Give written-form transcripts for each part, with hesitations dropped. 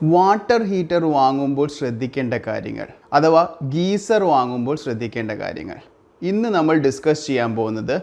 Water heater വാങ്ങുമ്പോൾ ശ്രദ്ധിക്കേണ്ട കാര്യങ്ങൾ അഥവാ ഗീസർ വാങ്ങുമ്പോൾ ശ്രദ്ധിക്കേണ്ട കാര്യങ്ങൾ. ഇന്ന് നമ്മൾ ഡിസ്കസ് ചെയ്യാൻ പോകുന്നത്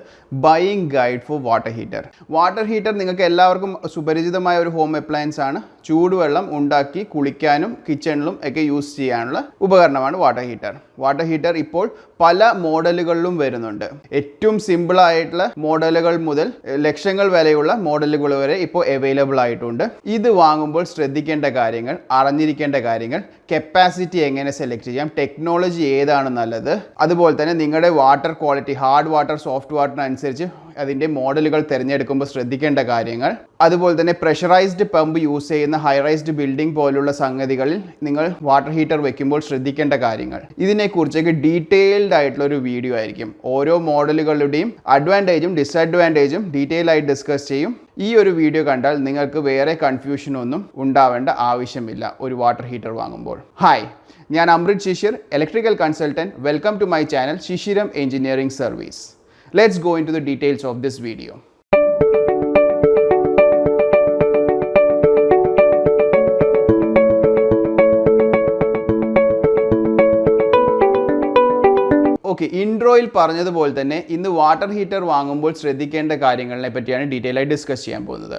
buying guide four water heater. Water heater നിങ്ങൾക്ക് എല്ലാവർക്കും സുപരിചിതമായ ഒരു ഹോം അപ്ലയൻസ് ആണ്. ചൂടുവെള്ളം ഉണ്ടാക്കി കുളിക്കാനും കിച്ചണിലും ഒക്കെ യൂസ് ചെയ്യാനുള്ള ഉപകരണമാണ് വാട്ടർ ഹീറ്റർ. വാട്ടർ ഹീറ്റർ ഇപ്പോൾ പല മോഡലുകളിലും വരുന്നുണ്ട്. ഏറ്റവും സിമ്പിളായിട്ടുള്ള മോഡലുകൾ മുതൽ ലക്ഷങ്ങൾ വിലയുള്ള മോഡലുകൾ വരെ ഇപ്പോൾ അവൈലബിൾ ആയിട്ടുണ്ട്. ഇത് വാങ്ങുമ്പോൾ ശ്രദ്ധിക്കേണ്ട കാര്യങ്ങൾ, അറിഞ്ഞിരിക്കേണ്ട കാര്യങ്ങൾ, കപ്പാസിറ്റി എങ്ങനെ സെലക്ട് ചെയ്യാം, ടെക്നോളജി ഏതാണ് നല്ലത്, അതുപോലെ തന്നെ നിങ്ങളുടെ water quality hard water soft വാട്ടറിനനുസരിച്ച് അതിൻ്റെ മോഡലുകൾ തിരഞ്ഞെടുക്കുമ്പോൾ ശ്രദ്ധിക്കേണ്ട കാര്യങ്ങൾ, അതുപോലെ തന്നെ പ്രഷറൈസ്ഡ് പമ്പ് യൂസ് ചെയ്യുന്ന ഹൈ റൈസ്ഡ് ബിൽഡിംഗ് പോലുള്ള സംഗതികളിൽ നിങ്ങൾ വാട്ടർ ഹീറ്റർ വെക്കുമ്പോൾ ശ്രദ്ധിക്കേണ്ട കാര്യങ്ങൾ. ഇതിനെക്കുറിച്ചൊക്കെ ഡീറ്റെയിൽഡ് ആയിട്ടുള്ള ഒരു വീഡിയോ ആയിരിക്കും. ഓരോ മോഡലുകളുടെയും അഡ്വാൻറ്റേജും ഡിസഡ്വാൻറ്റേജും ഡീറ്റെയിൽ ആയിട്ട് ഡിസ്കസ് ചെയ്യും. ഈ ഒരു വീഡിയോ കണ്ടാൽ നിങ്ങൾക്ക് വേറെ കൺഫ്യൂഷനൊന്നും ഉണ്ടാവേണ്ട ആവശ്യമില്ല ഒരു വാട്ടർ ഹീറ്റർ വാങ്ങുമ്പോൾ. ഹായ്, ഞാൻ Amrit Shishir, electrical consultant. Welcome to my channel Shishiram engineering service. Let's go into the details of this video. Okay, ഇൻട്രോയിൽ പറഞ്ഞതുപോലെ തന്നെ ഇന്ന് വാട്ടർ ഹീറ്റർ വാങ്ങുമ്പോൾ ശ്രദ്ധിക്കേണ്ട കാര്യങ്ങളെ പറ്റിയാണ് ഡീറ്റെയിൽ ആയി ഡിസ്കസ് ചെയ്യാൻ പോകുന്നത്.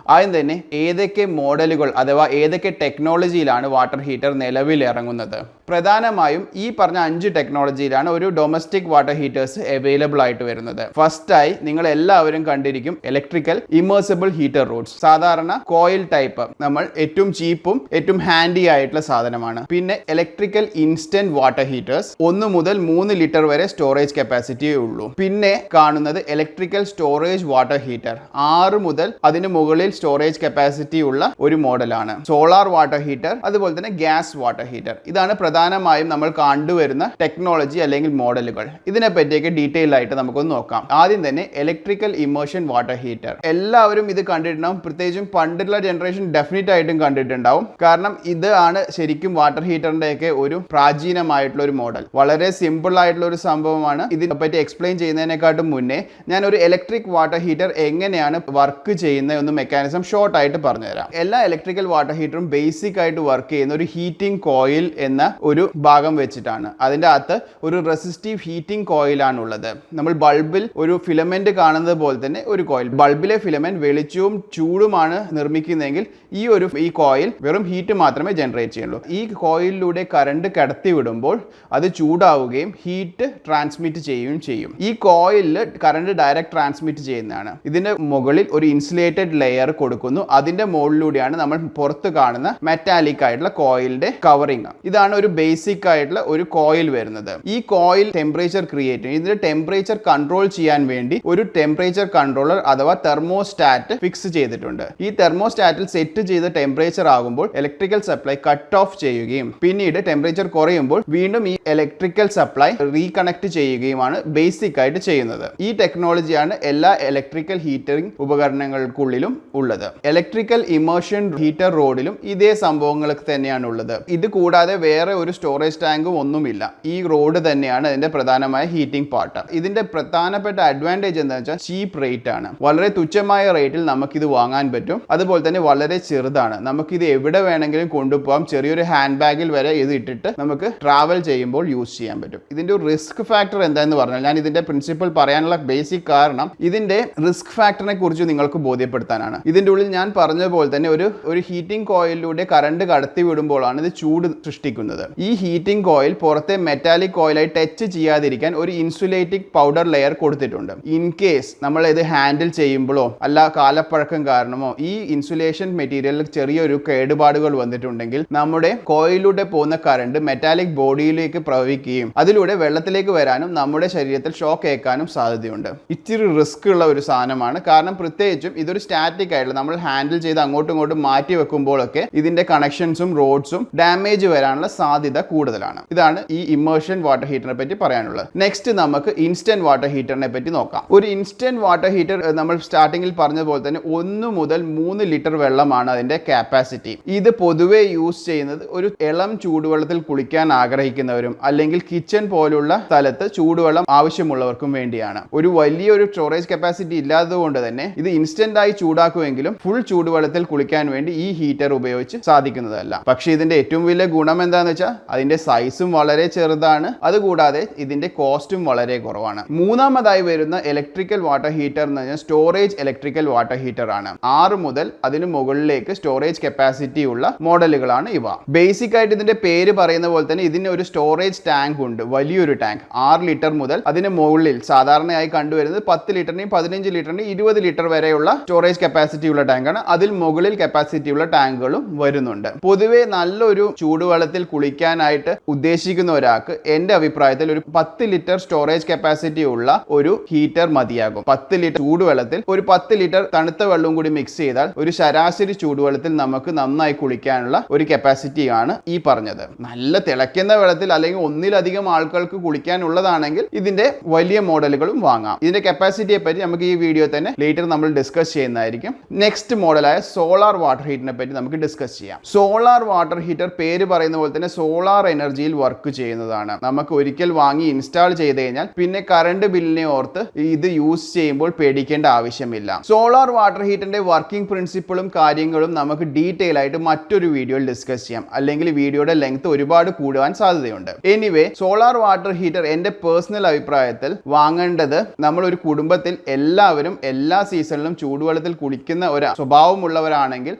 ആദ്യം തന്നെ ഏതൊക്കെ മോഡലുകൾ അഥവാ ഏതൊക്കെ ടെക്നോളജിയിലാണ് വാട്ടർ ഹീറ്റർ നിലവിൽ ഇറങ്ങുന്നത്. പ്രധാനമായും ഈ പറഞ്ഞ 5 ടെക്നോളജിയിലാണ് ഒരു ഡൊമസ്റ്റിക് വാട്ടർ ഹീറ്റേഴ്സ് അവൈലബിൾ ആയിട്ട് വരുന്നത്. ഫസ്റ്റായി നിങ്ങൾ എല്ലാവരും കണ്ടിരിക്കും ഇലക്ട്രിക്കൽ ഇമേഴ്സിബിൾ ഹീറ്റർ റോഡ്സ്. സാധാരണ കോയിൽ ടൈപ്പ്, നമ്മൾ ഏറ്റവും ചീപ്പും ഏറ്റവും ഹാൻഡി ആയിട്ടുള്ള സാധനമാണ്. പിന്നെ ഇലക്ട്രിക്കൽ ഇൻസ്റ്റന്റ് വാട്ടർ ഹീറ്റേഴ്സ് 1 മുതൽ 3 ലിറ്റർ വരെ സ്റ്റോറേജ് കപ്പാസിറ്റിയേ ഉള്ളൂ. പിന്നെ കാണുന്നത് ഇലക്ട്രിക്കൽ സ്റ്റോറേജ് വാട്ടർ ഹീറ്റർ 6 മുതൽ അതിന് മുകളിൽ സ്റ്റോറേജ് കപ്പാസിറ്റി ഉള്ള ഒരു മോഡലാണ്. സോളാർ വാട്ടർ ഹീറ്റർ, അതുപോലെ തന്നെ ഗ്യാസ് വാട്ടർ ഹീറ്റർ. ഇതാണ് പ്രധാനമായും നമ്മൾ കണ്ടുവരുന്ന ടെക്നോളജി അല്ലെങ്കിൽ മോഡലുകൾ. ഇതിനെ പറ്റിയൊക്കെ ഡീറ്റെയിൽ ആയിട്ട് നമുക്കൊന്ന് നോക്കാം. ആദ്യം തന്നെ ഇലക്ട്രിക്കൽ ഇമേർഷൻ വാട്ടർ ഹീറ്റർ. എല്ലാവരും ഇത് കണ്ടിട്ടുണ്ടാവും. പ്രത്യേകിച്ചും പണ്ടുള്ള ജനറേഷൻ ഡെഫിനറ്റ് ആയിട്ടും കണ്ടിട്ടുണ്ടാവും. കാരണം ഇതാണ് ശരിക്കും വാട്ടർ ഹീറ്ററിന്റെ ഒക്കെ ഒരു പ്രാചീനമായിട്ടുള്ള ഒരു മോഡൽ. വളരെ സിമ്പിൾ ആയിട്ടുള്ള ഒരു സംഭവമാണ്. ഇതിനെ പറ്റി എക്സ്പ്ലെയിൻ ചെയ്യുന്നതിനെക്കാട്ടും മുന്നേ ഞാൻ ഒരു ഇലക്ട്രിക് വാട്ടർ ഹീറ്റർ എങ്ങനെയാണ് വർക്ക് ചെയ്യുന്ന ഒന്ന് മെക്കാനിസം ഷോർട്ട് ആയിട്ട് പറഞ്ഞുതരാം. എല്ലാ ഇലക്ട്രിക്കൽ വാട്ടർ ഹീറ്ററും ബേസിക് ആയിട്ട് വർക്ക് ചെയ്യുന്ന ഒരു ഹീറ്റിംഗ് കോയിൽ എന്ന ഒരു ഭാഗം വെച്ചിട്ടാണ്. അതിൻ്റെ അകത്ത് ഒരു റെസിസ്റ്റീവ് ഹീറ്റിംഗ് കോയിലാണ് ഉള്ളത്. നമ്മൾ ബൾബിൽ ഒരു ഫിലമെന്റ് കാണുന്നത് പോലെ തന്നെ ഒരു കോയിൽ. ബൾബിലെ ഫിലമെന്റ് വെളിച്ചവും ചൂടുമാണ് നിർമ്മിക്കുന്നതെങ്കിൽ ഈ കോയിൽ വെറും ഹീറ്റ് മാത്രമേ ജനറേറ്റ് ചെയ്യുള്ളൂ. ഈ കോയിലിലൂടെ കറണ്ട് കടത്തി വിടുമ്പോൾ അത് ചൂടാവുകയും ഹീറ്റ് ട്രാൻസ്മിറ്റ് ചെയ്യുകയും ചെയ്യും. ഈ കോയിലിൽ കറണ്ട് ഡയറക്റ്റ് ട്രാൻസ്മിറ്റ് ചെയ്യുന്നതാണ്. ഇതിന്റെ മുകളിൽ ഒരു ഇൻസുലേറ്റഡ് ലെയർ കൊടുക്കുന്നു. അതിന്റെ മുകളിലൂടെയാണ് നമ്മൾ പുറത്ത് കാണുന്ന മെറ്റാലിക് ആയിട്ടുള്ള കോയിലിന്റെ കവറിങ്. ഇതാണ് ഒരു ബേസിക് ആയിട്ടുള്ള ഒരു കോയിൽ വരുന്നത്. ഈ കോയിൽ ടെമ്പറേച്ചർ ക്രിയേറ്റ് ചെയ്യും. ഇതിന്റെ ടെമ്പറേച്ചർ കൺട്രോൾ ചെയ്യാൻ വേണ്ടി ഒരു ടെമ്പറേച്ചർ കൺട്രോളർ അഥവാ തെർമോസ്റ്റാറ്റ് ഫിക്സ് ചെയ്തിട്ടുണ്ട്. ഈ തെർമോസ്റ്റാറ്റിൽ സെറ്റ് ചെയ്ത ടെമ്പറേച്ചർ ആകുമ്പോൾ ഇലക്ട്രിക്കൽ സപ്ലൈ കട്ട് ഓഫ് ചെയ്യുകയും പിന്നീട് ടെമ്പറേച്ചർ കുറയുമ്പോൾ വീണ്ടും ഈ ഇലക്ട്രിക്കൽ സപ്ലൈ റീകണക്ട് ചെയ്യുകയുമാണ് ബേസിക് ആയിട്ട് ചെയ്യുന്നത്. ഈ ടെക്നോളജിയാണ് എല്ലാ ഇലക്ട്രിക്കൽ ഹീറ്ററിംഗ് ഉപകരണങ്ങൾക്കുള്ളിലും ഉള്ളത്. ഇലക്ട്രിക്കൽ ഇമേർഷൻ ഹീറ്റർ റോഡിലും ഇതേ സംഭവങ്ങൾക്ക് തന്നെയാണ് ഉള്ളത്. ഇത് കൂടാതെ വേറെ ഒരു സ്റ്റോറേജ് ടാങ്കും ഒന്നുമില്ല. ഈ റോഡ് തന്നെയാണ് അതിന്റെ പ്രധാനമായ ഹീറ്റിംഗ് പാർട്ട്. ഇതിന്റെ പ്രധാനപ്പെട്ട അഡ്വാൻറ്റേജ് എന്താണെന്ന് വെച്ചാൽ ചീപ്പ് റേറ്റ് ആണ്. വളരെ തുച്ഛമായ റേറ്റിൽ നമുക്കിത് വാങ്ങാൻ പറ്റും. അതുപോലെ തന്നെ വളരെ ചെറുതാണ്. നമുക്കിത് എവിടെ വേണമെങ്കിലും കൊണ്ടുപോകാം. ചെറിയൊരു ഹാൻഡ് ബാഗിൽ വരെ ഇത് ഇട്ടിട്ട് നമുക്ക് ട്രാവൽ ചെയ്യുമ്പോൾ യൂസ് ചെയ്യാൻ പറ്റും. ഇതിന്റെ ഒരു റിസ്ക് ഫാക്ടർ എന്താണെന്ന് പറഞ്ഞാൽ, ഞാൻ ഇതിന്റെ പ്രിൻസിപ്പിൾ പറയാനുള്ള ബേസിക് കാരണം ഇതിന്റെ റിസ്ക് ഫാക്ടറിനെ കുറിച്ച് നിങ്ങൾക്ക് ബോധ്യപ്പെടുത്താനാണ്. ഇതിന്റെ ഉള്ളിൽ ഞാൻ പറഞ്ഞതുപോലെ തന്നെ ഒരു ഹീറ്റിംഗ് കോയിലിലൂടെ കറണ്ട് കടത്തി വിടുമ്പോഴാണ് ഇത് ചൂട് സൃഷ്ടിക്കുന്നത്. ഈ ഹീറ്റിംഗ് കോയിൽ പുറത്തെ മെറ്റാലിക് കോയിലായി ടച്ച് ചെയ്യാതിരിക്കാൻ ഒരു ഇൻസുലേറ്റിംഗ് പൗഡർ ലെയർ കൊടുത്തിട്ടുണ്ട്. ഇൻ കേസ് നമ്മൾ ഇത് ഹാൻഡിൽ ചെയ്യുമ്പോഴോ അല്ല കാലപ്പഴക്കം കാരണമോ ഈ ഇൻസുലേഷൻ മെറ്റീരിയലിൽ ചെറിയൊരു കേടുപാടുകൾ വന്നിട്ടുണ്ടെങ്കിൽ നമ്മുടെ കോയിലൂടെ പോകുന്ന കറണ്ട് മെറ്റാലിക് ബോഡിയിലേക്ക് പ്രവഹിക്കുകയും അതിലൂടെ വെള്ളത്തിലേക്ക് വരാനും നമ്മുടെ ശരീരത്തിൽ ഷോക്ക് ഏൽക്കാനും സാധ്യതയുണ്ട്. ഇച്ചിരി റിസ്ക് ഉള്ള ഒരു സാധനമാണ്. കാരണം പ്രത്യേകിച്ചും ഇതൊരു സ്റ്റാറ്റിക് ആയിട്ടുള്ള നമ്മൾ ഹാൻഡിൽ ചെയ്ത് അങ്ങോട്ടും ഇങ്ങോട്ടും മാറ്റി വെക്കുമ്പോഴൊക്കെ ഇതിന്റെ കണക്ഷൻസും റോഡ്സും ഡാമേജ് വരാനുള്ള സാധ്യത കൂടുതലാണ്. ഇതാണ് ഈ ഇമേർഷൻ വാട്ടർ ഹീറ്ററിനെ പറ്റി പറയാനുള്ളത്. നെക്സ്റ്റ് നമുക്ക് ഇൻസ്റ്റന്റ് വാട്ടർ ഹീറ്ററിനെ പറ്റി നോക്കാം. ഒരു ഇൻസ്റ്റന്റ് വാട്ടർ ഹീറ്റർ നമ്മൾ സ്റ്റാർട്ടിങ്ങിൽ പറഞ്ഞ പോലെ തന്നെ 1 മുതൽ 3 ലിറ്റർ വെള്ളമാണ് അതിന്റെ കപ്പാസിറ്റി. ഇത് പൊതുവെ യൂസ് ചെയ്യുന്നത് ഒരു ഇളം ചൂടുവെള്ളത്തിൽ കുളിക്കാൻ ആഗ്രഹിക്കുന്നവരും അല്ലെങ്കിൽ കിച്ചൺ പോലുള്ള സ്ഥലത്ത് ചൂടുവെള്ളം ആവശ്യമുള്ളവർക്കും വേണ്ടിയാണ്. ഒരു വലിയൊരു സ്റ്റോറേജ് കപ്പാസിറ്റി ഇല്ലാത്തതുകൊണ്ട് തന്നെ ഇത് ഇൻസ്റ്റന്റ് ആയി ചൂടാക്കുമെങ്കിൽ പറ്റുമെങ്കിലും ഫുൾ ചൂടുവെള്ളത്തിൽ കുളിക്കാൻ വേണ്ടി ഈ ഹീറ്റർ ഉപയോഗിച്ച് സാധിക്കുന്നതല്ല. പക്ഷേ ഇതിന്റെ ഏറ്റവും വലിയ ഗുണം എന്താണെന്ന് വെച്ചാൽ അതിന്റെ സൈസും വളരെ ചെറുതാണ്, അതുകൂടാതെ ഇതിന്റെ കോസ്റ്റും വളരെ കുറവാണ്. മൂന്നാമതായി വരുന്ന ഇലക്ട്രിക്കൽ വാട്ടർ ഹീറ്റർ എന്ന് പറഞ്ഞാൽ സ്റ്റോറേജ് ഇലക്ട്രിക്കൽ വാട്ടർ ഹീറ്റർ ആണ്. 6 മുതൽ അതിന് മുകളിലേക്ക് സ്റ്റോറേജ് കപ്പാസിറ്റി ഉള്ള മോഡലുകളാണ് ഇവ. ബേസിക് ആയിട്ട് ഇതിന്റെ പേര് പറയുന്ന പോലെ തന്നെ ഇതിന് ഒരു സ്റ്റോറേജ് ടാങ്ക് ഉണ്ട്, വലിയൊരു ടാങ്ക്. 6 ലിറ്റർ മുതൽ അതിന് മുകളിൽ സാധാരണയായി കണ്ടുവരുന്നത് 10 ലിറ്ററിന്റെയും 15 ലിറ്ററിന്റെയും 20 ലിറ്റർ വരെയുള്ള സ്റ്റോറേജ് കപ്പാസിറ്റി ഉള്ള ടാങ്കാണ്. അതിൽ മുകളിൽ കപ്പാസിറ്റി ഉള്ള ടാങ്കുകളും വരുന്നുണ്ട്. പൊതുവെ നല്ലൊരു ചൂടുവെള്ളത്തിൽ കുളിക്കാനായിട്ട് ഉദ്ദേശിക്കുന്ന ഒരാൾക്ക് എന്റെ അഭിപ്രായത്തിൽ ഒരു 10 ലിറ്റർ സ്റ്റോറേജ് കപ്പാസിറ്റി ഉള്ള ഒരു ഹീറ്റർ മതിയാകും. 10 ലിറ്റർ ചൂടുവെള്ളത്തിൽ ഒരു 10 ലിറ്റർ തണുത്ത വെള്ളവും കൂടി മിക്സ് ചെയ്താൽ ഒരു ശരാശരി ചൂടുവെള്ളത്തിൽ നമുക്ക് നന്നായി കുളിക്കാനുള്ള ഒരു കപ്പാസിറ്റി ആണ് ഈ പറഞ്ഞത്. നല്ല തിളയ്ക്കുന്ന വെള്ളത്തിൽ അല്ലെങ്കിൽ ഒന്നിലധികം ആൾക്കാർക്ക് കുളിക്കാനുള്ളതാണെങ്കിൽ ഇതിന്റെ വലിയ മോഡലുകളും വാങ്ങാം. ഇതിന്റെ കപ്പാസിറ്റിയെ പറ്റി നമുക്ക് ഈ വീഡിയോ തന്നെ ലേറ്റർ നമ്മൾ ഡിസ്കസ് ചെയ്യുന്നതായിരിക്കും. നെക്സ്റ്റ് മോഡലായ സോളാർ വാട്ടർ ഹീറ്ററിനെ പറ്റി നമുക്ക് ഡിസ്കസ് ചെയ്യാം. സോളാർ വാട്ടർ ഹീറ്റർ പേര് പറയുന്ന പോലെ തന്നെ സോളാർ എനർജിയിൽ വർക്ക് ചെയ്യുന്നതാണ്. നമുക്ക് ഒരിക്കൽ വാങ്ങി ഇൻസ്റ്റാൾ ചെയ്ത് കഴിഞ്ഞാൽ പിന്നെ കറണ്ട് ബില്ലിനെ ഓർത്ത് ഇത് യൂസ് ചെയ്യുമ്പോൾ പേടിക്കേണ്ട ആവശ്യമില്ല. സോളാർ വാട്ടർ ഹീറ്ററിന്റെ വർക്കിംഗ് പ്രിൻസിപ്പിളും കാര്യങ്ങളും നമുക്ക് ഡീറ്റെയിൽ ആയിട്ട് മറ്റൊരു വീഡിയോയിൽ ഡിസ്കസ് ചെയ്യാം, അല്ലെങ്കിൽ വീഡിയോയുടെ ലെങ്ത് ഒരുപാട് കൂടുവാൻ സാധ്യതയുണ്ട്. എനിവേ, സോളാർ വാട്ടർ ഹീറ്റർ എന്റെ പേഴ്സണൽ അഭിപ്രായത്തിൽ വാങ്ങേണ്ടത് നമ്മൾ ഒരു കുടുംബത്തിൽ എല്ലാവരും എല്ലാ സീസണിലും ചൂടുവെള്ളത്തിൽ കുളിക്കുന്ന ഒരു സ്വഭാവമുള്ളവരാണെങ്കിൽ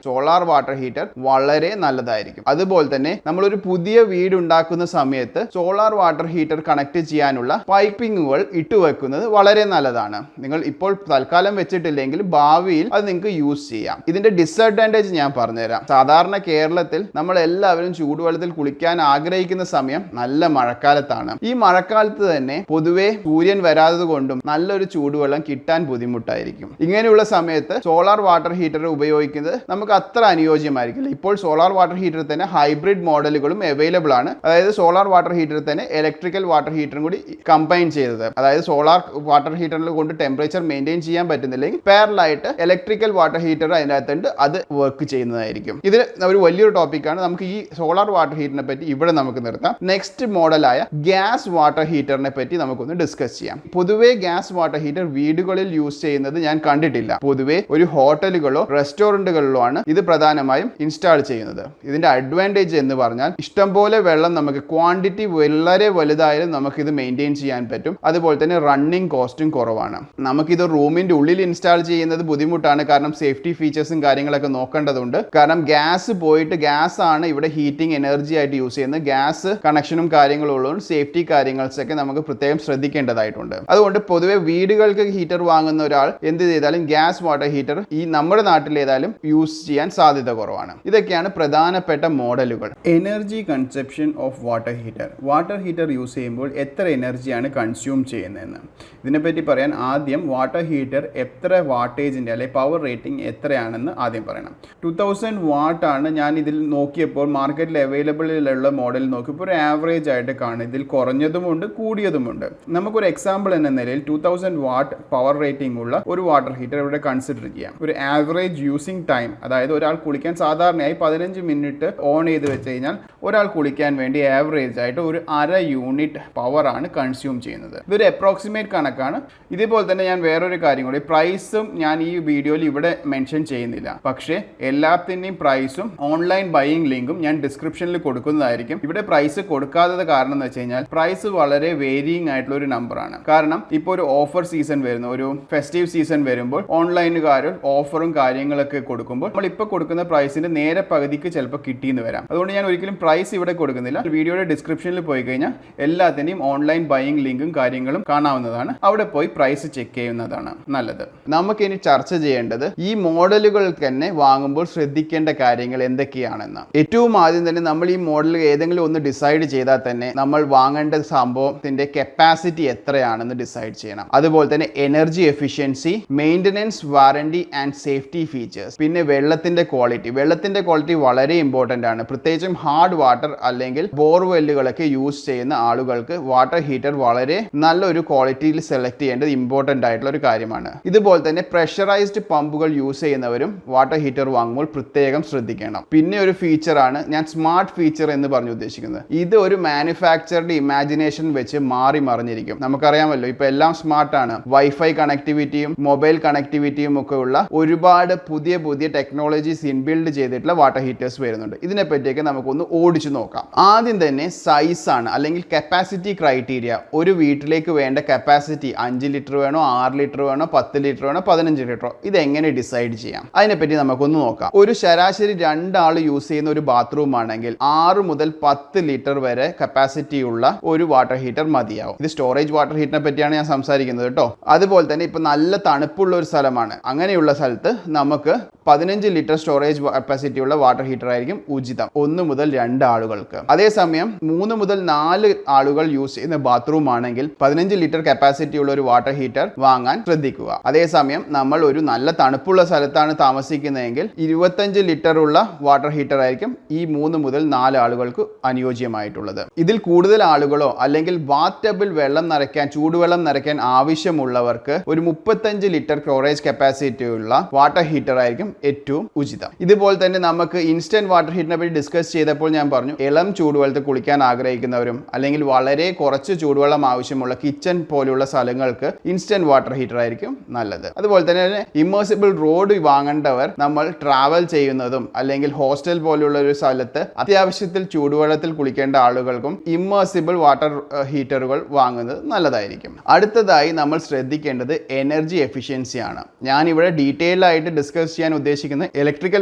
സോളാർ വാട്ടർ ഹീറ്റർ വളരെ നല്ലതായിരിക്കും. അതുപോലെ തന്നെ നമ്മളൊരു പുതിയ വീട് ഉണ്ടാക്കുന്ന സമയത്ത് സോളാർ വാട്ടർ ഹീറ്റർ കണക്ട് ചെയ്യാനുള്ള പൈപ്പിങ്ങുകൾ ഇട്ടുവെക്കുന്നത് വളരെ നല്ലതാണ്. നിങ്ങൾ ഇപ്പോൾ തൽക്കാലം വെച്ചിട്ടില്ലെങ്കിൽ ഭാവിയിൽ അത് നിങ്ങൾക്ക് യൂസ് ചെയ്യാം. ഇതിന്റെ ഡിസഡ്വാൻറ്റേജ് ഞാൻ പറഞ്ഞുതരാം. സാധാരണ കേരളത്തിൽ നമ്മൾ എല്ലാവരും ചൂടുവെള്ളത്തിൽ കുളിക്കാൻ ആഗ്രഹിക്കുന്ന സമയം നല്ല മഴക്കാലത്താണ്. ഈ മഴക്കാലത്ത് തന്നെ പൊതുവെ സൂര്യൻ വരാത്തത് കൊണ്ടും നല്ലൊരു ചൂടുവെള്ളം കിട്ടാൻ ബുദ്ധിമുട്ടായിരിക്കും. ഇങ്ങനെയുള്ള സമയത്ത് സോളാർ വാട്ടർ ഹീറ്റർ ഉപയോഗിക്കുന്നത് നമുക്ക് അത്ര അനുയോജ്യമായിരിക്കില്ല. ഇപ്പോൾ സോളാർ വാട്ടർ ഹീറ്റർ തന്നെ ഹൈബ്രിഡ് മോഡലുകളും അവൈലബിൾ ആണ്. അതായത് സോളാർ വാട്ടർ ഹീറ്റർ തന്നെ ഇലക്ട്രിക്കൽ വാട്ടർ ഹീറ്ററും കൂടി കമ്പൈൻ ചെയ്തത്. അതായത് സോളാർ വാട്ടർ ഹീറ്ററിൽ കൊണ്ട് ടെമ്പറേച്ചർ മെയിൻറ്റെയിൻ ചെയ്യാൻ പറ്റുന്നില്ലെങ്കിൽ പാരലായിട്ട് ഇലക്ട്രിക്കൽ വാട്ടർ ഹീറ്റർ അതിനകത്തുണ്ട്, അത് വർക്ക് ചെയ്യുന്നതായിരിക്കും. ഇത് ഒരു വലിയൊരു ടോപ്പിക്കാണ്. നമുക്ക് ഈ സോളാർ വാട്ടർ ഹീറ്ററിനെ പറ്റി ഇവിടെ നമുക്ക് നിർത്താം. നെക്സ്റ്റ് മോഡലായ ഗ്യാസ് വാട്ടർ ഹീറ്ററിനെ പറ്റി നമുക്കൊന്ന് ഡിസ്കസ് ചെയ്യാം. പൊതുവെ ഗ്യാസ് വാട്ടർ ഹീറ്റർ വീടുകളിൽ യൂസ് ചെയ്യുന്നത് ഞാൻ കണ്ടിട്ടില്ല. പൊതുവെ ഒരു ഹോട്ടലുകളോ റെസ്റ്റോറന്റുകളിലോ ആണ് ഇത് പ്രധാനമായും ഇൻസ്റ്റാൾ ചെയ്യുന്നത്. ഇതിന്റെ അഡ്വാൻറ്റേജ് എന്ന് പറഞ്ഞാൽ ഇഷ്ടംപോലെ വെള്ളം നമുക്ക് ക്വാണ്ടിറ്റി വളരെ വലുതായാലും നമുക്ക് ഇത് മെയിൻറ്റെയിൻ ചെയ്യാൻ പറ്റും. അതുപോലെ തന്നെ റണ്ണിങ് കോസ്റ്റും കുറവാണ്. നമുക്കിത് റൂമിന്റെ ഉള്ളിൽ ഇൻസ്റ്റാൾ ചെയ്യുന്നത് ബുദ്ധിമുട്ടാണ്, കാരണം സേഫ്റ്റി ഫീച്ചേഴ്സും കാര്യങ്ങളൊക്കെ നോക്കേണ്ടതുണ്ട്. കാരണം ഗ്യാസ് പോയിട്ട് ഗ്യാസ് ആണ് ഇവിടെ ഹീറ്റിംഗ് എനർജി ആയിട്ട് യൂസ് ചെയ്യുന്നത്. ഗ്യാസ് കണക്ഷനും കാര്യങ്ങളും ഉള്ളതുകൊണ്ട് സേഫ്റ്റി കാര്യങ്ങളൊക്കെ നമുക്ക് പ്രത്യേകം ശ്രദ്ധിക്കേണ്ടതായിട്ടുണ്ട്. അതുകൊണ്ട് പൊതുവെ വീടുകൾക്ക് ഹീറ്റർ വാങ്ങുന്ന ഒരാൾ എന്ത് ചെയ്താലും ഗ്യാസ് വാട്ടർ ഹീറ്റർ ഈ നമ്മുടെ നാട്ടിൽ ഏതായാലും യൂസ് ചെയ്യാൻ സാധ്യത കുറവാണ്. ഇതൊക്കെയാണ് പ്രധാനപ്പെട്ട മോഡലുകൾ. Energy consumption of water heater. Water heater use ചെയ്യുമ്പോൾ എത്ര എനർജിയാണ് കൺസ്യൂം ചെയ്യുന്നതെന്ന് ഇതിനെപ്പറ്റി പറയാൻ ആദ്യം വാട്ടർ ഹീറ്റർ എത്ര വാട്ടേജിന്റെ അല്ലെങ്കിൽ പവർ റേറ്റിംഗ് എത്രയാണെന്ന് ആദ്യം പറയണം. 2000 വാട്ട് ആണ് ഞാൻ ഇതിൽ നോക്കിയപ്പോൾ മാർക്കറ്റിൽ അവൈലബിളിലുള്ള മോഡൽ നോക്കിയപ്പോൾ ഒരു ആവറേജ് ആയിട്ട് കാണും. ഇതിൽ കുറഞ്ഞതുമുണ്ട് കൂടിയതുമുണ്ട്. നമുക്കൊരു എക്സാമ്പിൾ എന്ന നിലയിൽ 2000 വാട്ട് പവർ റേറ്റിംഗ് ഉള്ള ഒരു വാട്ടർ ഹീറ്റർ ഇവിടെ കൺസിഡർ ചെയ്യാം. ഒരു ആവറേജ് യൂസിങ് ടൈം, അതായത് ഒരാൾ കുളിക്കാൻ സാധാരണയായി 15 മിനിറ്റ് ഓൺ ചെയ്ത് വെച്ച് കഴിഞ്ഞാൽ ഒരാൾ കുളിക്കാൻ വേണ്ടി ആവറേജ് ആയിട്ട് ഒരു 1/2 യൂണിറ്റ് പവർ ആണ് കൺസ്യൂം ചെയ്യുന്നത്. ഇതൊരു അപ്രോക്സിമേറ്റ് കണക്കാണ്. ഇതേപോലെ തന്നെ ഞാൻ വേറൊരു കാര്യം കൂടി, പ്രൈസും ഞാൻ ഈ വീഡിയോയിൽ ഇവിടെ മെൻഷൻ ചെയ്യുന്നില്ല. പക്ഷേ എല്ലാത്തിൻ്റെയും പ്രൈസും ഓൺലൈൻ ബൈയിങ് ലിങ്കും ഞാൻ ഡിസ്ക്രിപ്ഷനിൽ കൊടുക്കുന്നതായിരിക്കും. ഇവിടെ പ്രൈസ് കൊടുക്കാത്തത് കാരണം എന്ന് വെച്ച് കഴിഞ്ഞാൽ പ്രൈസ് വളരെ വേരിയിങ് ആയിട്ടുള്ള ഒരു നമ്പറാണ്. കാരണം ഇപ്പോൾ ഒരു ഓഫർ സീസൺ വരുന്നു, ഒരു ഫെസ്റ്റീവ് സീസൺ വരുമ്പോൾ ഓൺലൈനുകാർ ഓഫറും കാര്യങ്ങളൊക്കെ കൊടുക്കുമ്പോൾ നമ്മൾ ഇപ്പോൾ കൊടുക്കുന്ന പ്രൈസിന്റെ നേരെ പകുതിക്ക് ചിലപ്പോൾ കിട്ടിയെന്ന് വരാം. അതുകൊണ്ട് ഞാൻ ഒരിക്കലും പ്രൈസ് ഇവിടെ കൊടുക്കുന്നില്ല. വീഡിയോയുടെ ഡിസ്ക്രിപ്ഷനിൽ പോയി കഴിഞ്ഞാൽ എല്ലാത്തിൻ്റെയും ഓൺലൈൻ ബൈയിങ് ലിങ്കും കാര്യങ്ങളും കാണാവുന്നതാണ്. അവിടെ പോയി പ്രൈസ് ചെക്ക് ചെയ്യുന്നതാണ് നല്ലത്. നമുക്കിനി ചർച്ച ചെയ്യേണ്ടത് ഈ മോഡലുകൾ തന്നെ വാങ്ങുമ്പോൾ ശ്രദ്ധിക്കേണ്ട കാര്യങ്ങൾ എന്തൊക്കെയാണെന്ന്. ഏറ്റവും ആദ്യം തന്നെ നമ്മൾ ഈ മോഡൽ ഏതെങ്കിലും ഒന്ന് ഡിസൈഡ് ചെയ്താൽ തന്നെ നമ്മൾ വാങ്ങേണ്ട സംഭവത്തിന്റെ കപ്പാസിറ്റി എത്രയാണെന്ന് ഡിസൈഡ് ചെയ്യണം. അതുപോലെ തന്നെ energy efficiency, maintenance, warranty and safety features, പിന്നെ വെള്ളത്തിന്റെ ക്വാളിറ്റി. വെള്ളത്തിന്റെ ക്വാളിറ്റി വളരെ ഇമ്പോർട്ടൻ്റ് ആണ്. പ്രത്യേകിച്ചും ഹാർഡ് വാട്ടർ അല്ലെങ്കിൽ ബോർവെല്ലുകളൊക്കെ യൂസ് ചെയ്യുന്ന ആളുകൾക്ക് വാട്ടർ ഹീറ്റർ വളരെ നല്ലൊരു ക്വാളിറ്റിയിൽ സെലക്ട് ചെയ്യേണ്ടത് ഇമ്പോർട്ടൻ്റ് ആയിട്ടുള്ള ഒരു കാര്യമാണ്. ഇതുപോലെ തന്നെ പ്രഷറൈസ്ഡ് പമ്പുകൾ യൂസ് ചെയ്യുന്നവരും വാട്ടർ ഹീറ്റർ വാങ്ങുമ്പോൾ പ്രത്യേകം ശ്രദ്ധിക്കണം. പിന്നെ ഒരു ഫീച്ചറാണ് ഞാൻ സ്മാർട്ട് ഫീച്ചർ എന്ന് പറഞ്ഞു ഉദ്ദേശിക്കുന്നത്. ഇത് ഒരു മാനുഫാക്ചറുടെ ഇമാജിനേഷൻ വെച്ച് മാറി മറിഞ്ഞിരിക്കും. നമുക്കറിയാമല്ലോ ഇപ്പോൾ എല്ലാം സ്മാർട്ടാണ്. വൈഫൈ കണക്ടിവിറ്റിയും മൊബൈൽ കണക്ടിവിറ്റിയും ഒക്കെ ഉള്ള ഒരുപാട് പുതിയ പുതിയ ടെക്നോളജീസ് ഇൻബിൽഡ് ചെയ്തിട്ടുള്ള വാട്ടർ ഹീറ്റേഴ്സ് വരുന്നുണ്ട്. ഇതിനെപ്പറ്റിയൊക്കെ നമുക്കൊന്ന് ഓടിച്ചു നോക്കാം. ആദ്യം തന്നെ സൈസാണ് അല്ലെങ്കിൽ കപ്പാസിറ്റി ക്രൈറ്റീരിയ. ഒരു വീട്ടിലേക്ക് വേണ്ട കപ്പാസിറ്റി 5 ലിറ്റർ വേണോ, 6 ലിറ്റർ വേണോ, 10 ലിറ്റർ വേണോ, 15 ലിറ്ററോ, ഇതെങ്ങനെ ഡിസൈഡ് ചെയ്യാം? അതിനെപ്പറ്റി നമുക്കൊന്ന് നോക്കാം. ഒരു ശരാശരി 2 ആൾ യൂസ് ചെയ്യുന്ന ഒരു ബാത്റൂം ആണെങ്കിൽ 6 മുതൽ 10 ലിറ്റർ വരെ കപ്പാസിറ്റി ഉള്ള ഒരു വാട്ടർ ഹീറ്റർ മതിയാവും. ഇത് സ്റ്റോറേജ് വാട്ടർ ഹീറ്ററിനെ പറ്റിയാണ് ഞാൻ സംസാരിക്കുന്നത് കേട്ടോ. അതുപോലെ തന്നെ ഇപ്പൊ നല്ല തണുപ്പുള്ള ഒരു സ്ഥലമാണ്. അങ്ങനെയുള്ള സ്ഥലത്ത് നമുക്ക് 15 ലിറ്റർ സ്റ്റോറേജ് കപ്പാസിറ്റി ഉള്ള വാട്ടർ ഹീറ്റർ ആയിരിക്കും ഉചിതം 1 മുതൽ 2 ആളുകൾക്ക്. അതേസമയം 3 മുതൽ 4 ആളുകൾ യൂസ് ചെയ്യുന്ന ബാത്റൂം ആണെങ്കിൽ 15 ലിറ്റർ കപ്പാസിറ്റി ഉള്ള ഒരു വാട്ടർ ഹീറ്റർ വാങ്ങാൻ ശ്രദ്ധിക്കുക. അതേസമയം നമ്മൾ ഒരു നല്ല തണുപ്പുള്ള സ്ഥലത്താണ് താമസിക്കുന്നതെങ്കിൽ 25 ലിറ്റർ ഉള്ള വാട്ടർ ഹീറ്റർ ആയിരിക്കും ഈ 3 മുതൽ 4 ആളുകൾക്ക് അനുയോജ്യമായിട്ടുള്ളത്. ഇതിൽ കൂടുതൽ ആളുകളോ അല്ലെങ്കിൽ ബാത്ത് ടബിൽ വെള്ളം നിറയ്ക്കാൻ, ചൂടുവെള്ളം നിറയ്ക്കാൻ ആവശ്യമുള്ളവർക്ക് ഒരു 35 ലിറ്റർ സ്റ്റോറേജ് കപ്പാസിറ്റി ഉള്ള വാട്ടർ ഹീറ്റർ ആയിരിക്കും ഏറ്റവും ഉചിതം. ഇതുപോലെ തന്നെ നമുക്ക് ഇൻസ്റ്റന്റ് വാട്ടർ ഹീറ്ററിനെ പറ്റി ഡിസ്കസ് ചെയ്തപ്പോൾ ഞാൻ പറഞ്ഞു, ഇളം ചൂടുവെള്ളത്തിൽ കുളിക്കാൻ ആഗ്രഹിക്കുന്നവരും അല്ലെങ്കിൽ വളരെ കുറച്ച് ചൂടുവെള്ളം ആവശ്യമുള്ള കിച്ചൺ പോലെയുള്ള സ്ഥലങ്ങൾക്ക് ഇൻസ്റ്റന്റ് വാട്ടർ ഹീറ്റർ ആയിരിക്കും നല്ലത്. അതുപോലെ തന്നെ ഇമ്മേഴ്സിബിൾ റോഡ് വാങ്ങേണ്ടവർ നമ്മൾ ട്രാവൽ ചെയ്യുന്നതും അല്ലെങ്കിൽ ഹോസ്റ്റൽ പോലെയുള്ള ഒരു സ്ഥലത്ത് അത്യാവശ്യത്തിൽ ചൂടുവെള്ളത്തിൽ കുളിക്കേണ്ട ആളുകൾക്കും ഇമ്മേഴ്സിബിൾ വാട്ടർ ഹീറ്ററുകൾ വാങ്ങുന്നത് നല്ലതായിരിക്കും. അടുത്തതായി നമ്മൾ ശ്രദ്ധിക്കേണ്ടത് എനർജി എഫിഷ്യൻസി ആണ്. ഞാൻ ഇവിടെ ഡീറ്റെയിൽ ആയിട്ട് ഡിസ്കസ് ചെയ്യാൻ ഉദ്ദേശിക്കുന്ന ഇലക്ട്രിക്കൽ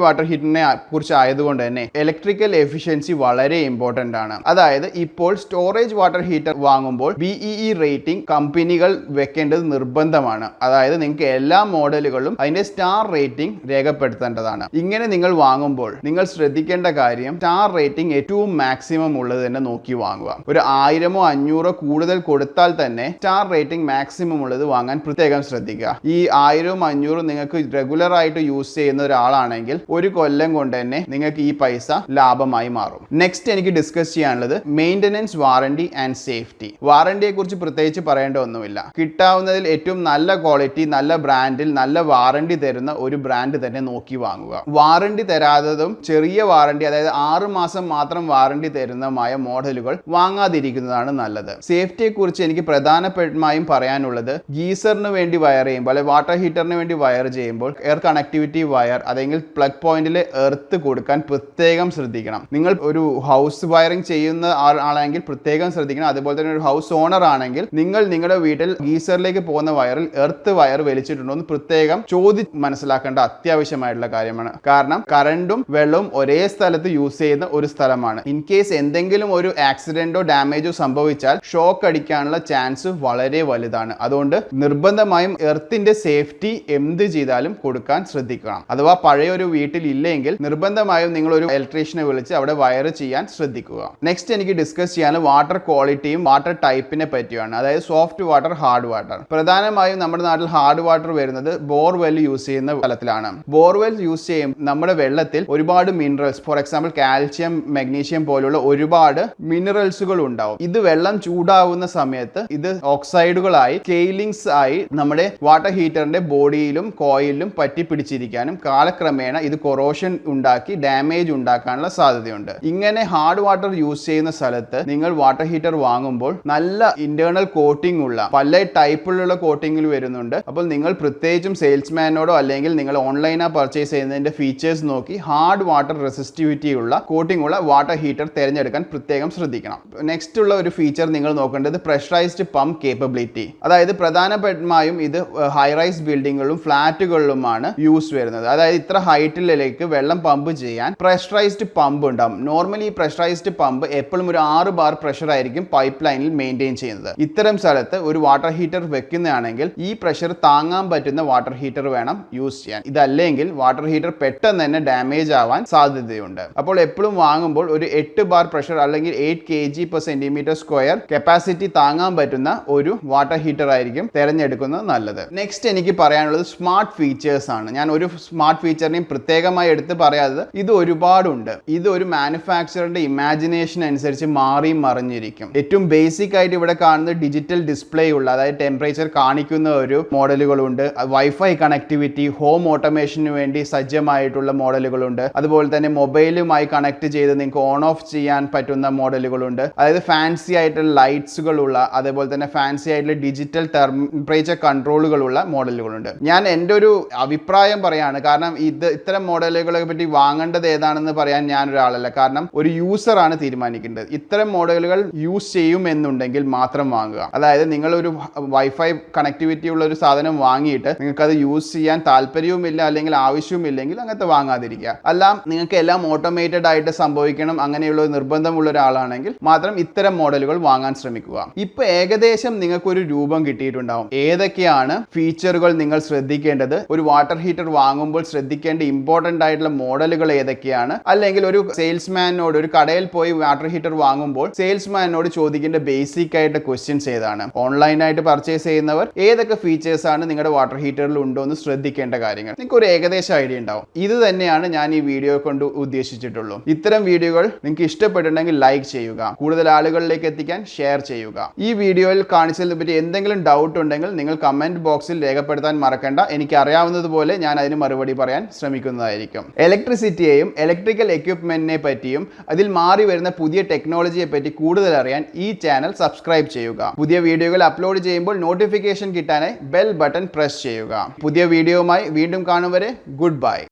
വാട്ടർ ഹീറ്ററിനെ കുറിച്ച് ആയതുകൊണ്ട് തന്നെ ഇലക്ട്രിക്കൽ എഫിഷ്യൻസി വളരെ ഇമ്പോർട്ടന്റ് ആണ്. അതായത് ഇപ്പോൾ സ്റ്റോറേജ് വാട്ടർ ഹീറ്റർ വാങ്ങുമ്പോൾ BEE റേറ്റിംഗ് കമ്പനികൾ വെക്കേണ്ടത് നിർബന്ധമാണ്. അതായത് നിങ്ങൾക്ക് എല്ലാ മോഡലുകളും അതിന്റെ സ്റ്റാർ റേറ്റിംഗ് രേഖപ്പെടുത്തേണ്ടതാണ്. ഇങ്ങനെ നിങ്ങൾ വാങ്ങുമ്പോൾ നിങ്ങൾ ശ്രദ്ധിക്കേണ്ട കാര്യം, സ്റ്റാർ റേറ്റിംഗ് ഏറ്റവും മാക്സിമം ഉള്ളത് തന്നെ നോക്കി വാങ്ങുക. ഒരു 1000-ഓ 500-ഓ കൂടുതൽ കൊടുത്താൽ തന്നെ സ്റ്റാർ റേറ്റിംഗ് മാക്സിമം ഉള്ളത് വാങ്ങാൻ പ്രത്യേകം ശ്രദ്ധിക്കുക. ഈ 1000-ഉം 500-ഉം നിങ്ങൾക്ക് റെഗുലർ ആയിട്ട് യൂസ് ചെയ്യുന്ന ഒരാളാണെങ്കിൽ ഒരു കൊല്ലം കൊണ്ട് തന്നെ നിങ്ങൾക്ക് ഈ പൈസ ലാഭമായി മാറും. നെക്സ്റ്റ് എനിക്ക് ഡിസ്കസ് ചെയ്യാനുള്ളത് മെയിൻ്റനൻസ്, വാറണ്ടി ആൻഡ് സേഫ്റ്റി. വാറണ്ടിയെ കുറിച്ച് പ്രത്യേകിച്ച് പറയേണ്ട ഒന്നുമില്ല. കിട്ടാവുന്നതിൽ ഏറ്റവും നല്ല ക്വാളിറ്റി, നല്ല ബ്രാൻഡിൽ നല്ല വാറണ്ടി തരുന്ന ഒരു ബ്രാൻഡ് തന്നെ നോക്കി വാങ്ങുക. വാറണ്ടി തരാത്തതും ചെറിയ വാറണ്ടി, അതായത് 6 മാസം മാത്രം വാറണ്ടി തരുന്നതുമായ മോഡലുകൾ വാങ്ങാതിരിക്കുന്നതാണ് നല്ലത്. സേഫ്റ്റിയെ കുറിച്ച് എനിക്ക് പ്രധാനമായും പറയാനുള്ളത്, ഗീസറിന് വേണ്ടി വയർ ചെയ്യുമ്പോൾ അല്ലെങ്കിൽ വാട്ടർ ഹീറ്ററിന് വേണ്ടി വയർ ചെയ്യുമ്പോൾ എയർ കണക്ടിവിറ്റി വയർ അല്ലെങ്കിൽ പ്ലഗ് പോയിന്റിൽ എർത്ത് കൊടുക്കാൻ പ്രത്യേകം ശ്രദ്ധിക്കണം. നിങ്ങൾ ഒരു ഹൗസ് വയറിംഗ് ചെയ്യുന്ന ആളാണെങ്കിൽ പ്രത്യേകം ശ്രദ്ധിക്കണം. അതുപോലെ തന്നെ ഒരു ഹൗസ് ഓണർ ആണെങ്കിൽ നിങ്ങൾ നിങ്ങളുടെ വീട്ടിൽ ഗീസറിലേക്ക് പോകുന്ന വയറിൽ എർത്ത് വയർ വലിച്ചിട്ടുണ്ടോ എന്ന് പ്രത്യേകം മനസ്സിലാക്കേണ്ട അത്യാവശ്യമായിട്ടുള്ള കാര്യമാണ്. കാരണം കറണ്ടും വെള്ളവും ഒരേ സ്ഥലത്ത് യൂസ് ചെയ്യുന്ന ഒരു സ്ഥലമാണ്. ഇൻ കേസ് എന്തെങ്കിലും ഒരു ആക്സിഡന്റോ ഡാമേജോ സംഭവിച്ചാൽ ഷോക്ക് അടിക്കാനുള്ള ചാൻസ് വളരെ വലുതാണ്. അതുകൊണ്ട് നിർബന്ധമായും എർത്തിന്റെ സേഫ്റ്റി എന്ത് ചെയ്താലും കൊടുക്കാൻ ശ്രദ്ധിക്കണം. അഥവാ പഴയ ഒരു വീട്ടിൽ ഇല്ലെങ്കിൽ നിർബന്ധമായും നിങ്ങൾ ഒരു ഇലക്ട്രീഷ്യനെ വിളിച്ച് അവിടെ വയർ ചെയ്യാൻ ശ്രദ്ധിക്കുക. നെക്സ്റ്റ് എനിക്ക് ഡിസ്കസ് ചെയ്യാൻ വാട്ടർ ക്വാളിറ്റിയും വാട്ടർ ടൈപ്പിനെ പറ്റിയാണ്. അതായത് സോഫ്റ്റ് വാട്ടർ, ഹാർഡ് വാട്ടർ. പ്രധാനമായും നമ്മുടെ നാട്ടിൽ ഹാർഡ് വാട്ടർ വരുന്നത് ബോർവെൽ യൂസ് ചെയ്യുന്ന സ്ഥലത്തിലാണ്. ബോർവെൽ യൂസ് ചെയ്യും നമ്മുടെ വെള്ളത്തിൽ ഒരുപാട് minerals, for example calcium, magnesium പോലുള്ള ഒരുപാട് മിനറൽസുകൾ ഉണ്ടാവും. ഇത് വെള്ളം ചൂടാവുന്ന സമയത്ത് ഇത് ഓക്സൈഡുകളായി, സ്കെയിലിംഗ്സ് ആയി നമ്മുടെ വാട്ടർ ഹീറ്ററിന്റെ ബോഡിയിലും കോയിലും പറ്റി പിടിച്ചിരിക്കാനും കാലക്രമേണ ഇത് കൊറോഷൻ ഉണ്ടാക്കി ഡാമേജ് ഉണ്ടാക്കാനുള്ള സാധ്യതയുണ്ട്. ഇങ്ങനെ ഹാർഡ് വാട്ടർ യൂസ് ചെയ്യുന്ന സ്ഥലത്ത് നിങ്ങൾ വാട്ടർ ഹീറ്റർ വാങ്ങുമ്പോൾ നല്ല ഇന്റേണൽ കോട്ടിംഗ് ഉള്ള പല ടൈപ്പിലുള്ള കോട്ടിംഗിൽ വരുന്നുണ്ട്. അപ്പോൾ നിങ്ങൾ പ്രത്യേകിച്ചും സെയിൽസ്മാനോടോ അല്ലെങ്കിൽ നിങ്ങൾ ഓൺലൈനാ പർച്ചേസ് ചെയ്യുന്നതിന്റെ ഫീച്ചേഴ്സ് നോക്കി ഹാർഡ് വാട്ടർ റെസിസ്റ്റിവിറ്റി ഉള്ള കോട്ടിംഗ് ഉള്ള വാട്ടർ ഹീറ്റർ തിരഞ്ഞെടുക്കാൻ പ്രത്യേകം ശ്രദ്ധിക്കണം. നെക്സ്റ്റ് ഉള്ള ഒരു ഫീച്ചർ നിങ്ങൾ നോക്കേണ്ടത് പ്രഷറൈസ്ഡ് പമ്പ് കേപ്പബിലിറ്റി. അതായത് പ്രധാനമായും ഇത് ഹൈ റൈസ് ബിൽഡിങ്ങുകളിലും ഫ്ലാറ്റുകളിലുമാണ് യൂസ് വരുന്നത്. അതായത് ഇത്ര ഹൈറ്റിലേക്ക് വെള്ളം പമ്പ് ചെയ്യാൻ പ്രഷറൈസ്ഡ് പമ്പ് ഉണ്ടാവും. നോർമലി ഈ പ്രഷറൈസ്ഡ് പമ്പ് എപ്പോഴും ഒരു 6 ബാർ പ്രഷർ ആയിരിക്കും പൈപ്പ് ലൈനിൽ മെയിൻറ്റെയിൻ ചെയ്യുന്നത്. ഇത്തരം സ്ഥലത്ത് ഒരു വാട്ടർ ഹീറ്റർ വെക്കുന്നതാണെങ്കിൽ ഈ പ്രഷർ താങ്ങാൻ പറ്റുന്ന വാട്ടർ ഹീറ്റർ വേണം യൂസ് ചെയ്യാൻ. ഇതല്ലെങ്കിൽ വാട്ടർ ഹീറ്റർ പെട്ടെന്ന് തന്നെ ഡാമേജ് ആവാൻ സാധ്യതയുണ്ട്. അപ്പോൾ എപ്പോഴും വാങ്ങുമ്പോൾ ഒരു 8 ബാർ പ്രഷർ അല്ലെങ്കിൽ 8 kg/cm² കപ്പാസിറ്റി താങ്ങാൻ പറ്റുന്ന ഒരു വാട്ടർ ഹീറ്റർ ആയിരിക്കും തിരഞ്ഞെടുക്കുന്നത് നല്ലത്. നെക്സ്റ്റ് എനിക്ക് പറയാനുള്ളത് സ്മാർട്ട് ഫീച്ചേഴ്സ് ആണ്. ഞാൻ ഒരു സ്മാർട്ട് ഫീച്ചറിനെയും പ്രത്യേകമായി എടുത്ത് പറയാത്തത്, ഇത് ഒരുപാടുണ്ട്. ഇത് ഒരു മാനുഫാക്ചറിന്റെ ഇമാജിനേഷൻ അനുസരിച്ച് മാറി മറിഞ്ഞിരിക്കും. ഏറ്റവും ബേസിക് ആയിട്ട് ഇവിടെ കാണുന്നത് ഡിജിറ്റൽ ഡിസ്പ്ലേ ഉള്ള, അതായത് ടെമ്പറേച്ചർ കാണിക്കുന്ന ഒരു മോഡലുകളുണ്ട്. വൈഫൈ കണക്ടിവിറ്റി, ഹോം ഓട്ടോമേഷന് വേണ്ടി സജ്ജമായിട്ടുള്ള മോഡലുകളുണ്ട്. അതുപോലെ തന്നെ മൊബൈലുമായി കണക്ട് ചെയ്ത് നിങ്ങൾക്ക് ഓൺ ഓഫ് ചെയ്യാൻ പറ്റുന്ന മോഡലുകളുണ്ട്. അതായത് ഫാൻസി ആയിട്ടുള്ള ലൈറ്റ്സുകളുള്ള, അതേപോലെ തന്നെ ഫാൻസി ആയിട്ടുള്ള ഡിജിറ്റൽ ടെമ്പറേച്ചർ കൺട്രോളുകളുള്ള മോഡലുകളുണ്ട്. ഞാൻ എൻ്റെ ഒരു അഭിപ്രായം പറയാണ്. കാരണം ഇത്തരം മോഡലുകളെ പറ്റി വാങ്ങേണ്ടത് ഏതാണെന്ന് പറയാൻ ഞാനൊരാളല്ല. കാരണം ഒരു യൂസറാണ് തീരുമാനിക്കേണ്ടത്. ഇത്തരം മോഡലുകൾ യൂസ് ചെയ്യും എന്നുണ്ടെങ്കിൽ മാത്രം വാങ്ങുക. അതായത് നിങ്ങളൊരു വൈഫൈ കണക്ടിവിറ്റി ഉള്ള ഒരു സാധനം വാങ്ങിയിട്ട് നിങ്ങൾക്ക് അത് യൂസ് ചെയ്യാൻ താല്പര്യവുമില്ല അല്ലെങ്കിൽ ആവശ്യവുമില്ലെങ്കിൽ അങ്ങനത്തെ വാങ്ങാതിരിക്കുക. അല്ല നിങ്ങൾക്ക് എല്ലാം ഓട്ടോമേറ്റഡ് ആയിട്ട് സംഭവിക്കണം അങ്ങനെയുള്ള ഒരു നിർബന്ധമുള്ള ഒരാളാണെങ്കിൽ മാത്രം ഇത്തരം മോഡലുകൾ വാങ്ങാൻ ശ്രമിക്കുക. ഇപ്പൊ ഏകദേശം നിങ്ങൾക്ക് ഒരു രൂപം കിട്ടിയിട്ടുണ്ടാവും ഏതൊക്കെയാണ് ഫീച്ചറുകൾ നിങ്ങൾ ശ്രദ്ധിക്കേണ്ടത്, ഒരു വാട്ടർ ഹീറ്റർ വാങ്ങുമ്പോൾ ശ്രദ്ധിക്കേണ്ട ഇമ്പോർട്ടന്റ് ആയിട്ടുള്ള മോഡലുകൾ ഏതൊക്കെയാണ്, അല്ലെങ്കിൽ ഒരു സെയിൽസ്മാനോട് ഒരു കടയിൽ പോയി വാട്ടർ ഹീറ്റർ വാങ്ങുമ്പോൾ സെയിൽസ്മാനോട് ചോദിക്കേണ്ട ബേസിക് ആയിട്ട് ക്വസ്റ്റ്യൻസ് ഏതാണ്, ഓൺലൈനായിട്ട് പർച്ചേസ് ചെയ്യുന്നവർ ഏതൊക്കെ ഫീച്ചേഴ്സ് ആണ് നിങ്ങളുടെ വാട്ടർ ഹീറ്ററിൽ ഉണ്ടോ എന്ന് ശ്രദ്ധിക്കേണ്ട കാര്യങ്ങൾ നിങ്ങൾക്ക് ഒരു ഏകദേശം ഐഡിയ ഉണ്ടാവും. ഇത് തന്നെയാണ് ഞാൻ ഈ വീഡിയോ കൊണ്ട് ഉദ്ദേശിച്ചിട്ടുള്ളൂ. ഇത്തരം വീഡിയോകൾ നിങ്ങൾക്ക് ഇഷ്ടപ്പെട്ടിട്ടുണ്ടെങ്കിൽ ലൈക്ക് ചെയ്യുക, കൂടുതൽ ആളുകളിലേക്ക് എത്തിക്കാൻ ഷെയർ ചെയ്യുക. ഈ വീഡിയോയിൽ കാണിച്ചതിനെ പറ്റി എന്തെങ്കിലും ഡൗട്ട് ഉണ്ടെങ്കിൽ നിങ്ങൾ കമന്റ് ബോക്സിൽ രേഖപ്പെടുത്താൻ മറക്കണ്ട. എനിക്ക് അറിയാവുന്നതുപോലെ ഞാൻ അതിന് മറുപടി പറയാൻ ശ്രമിക്കുന്നതായിരിക്കും. ഇലക്ട്രിസിറ്റിയെയും ഇലക്ട്രിക്കൽ എക്യുപ്മെന്റിനെ പറ്റിയും അതിൽ മാറി വരുന്ന പുതിയ ടെക്നോളജിയെ പറ്റി കൂടുതൽ അറിയാൻ ഈ ചാനൽ സബ്സ്ക്രൈബ് ചെയ്യുക. പുതിയ വീഡിയോകൾ അപ്ലോഡ് ചെയ്യുമ്പോൾ നോട്ടിഫിക്കേഷൻ കിട്ടാനായി ബെൽ ബട്ടൺ പ്രസ് ചെയ്യുക. പുതിയ വീഡിയോയുമായി വീണ്ടും കാണും വരെ ഗുഡ് ബൈ.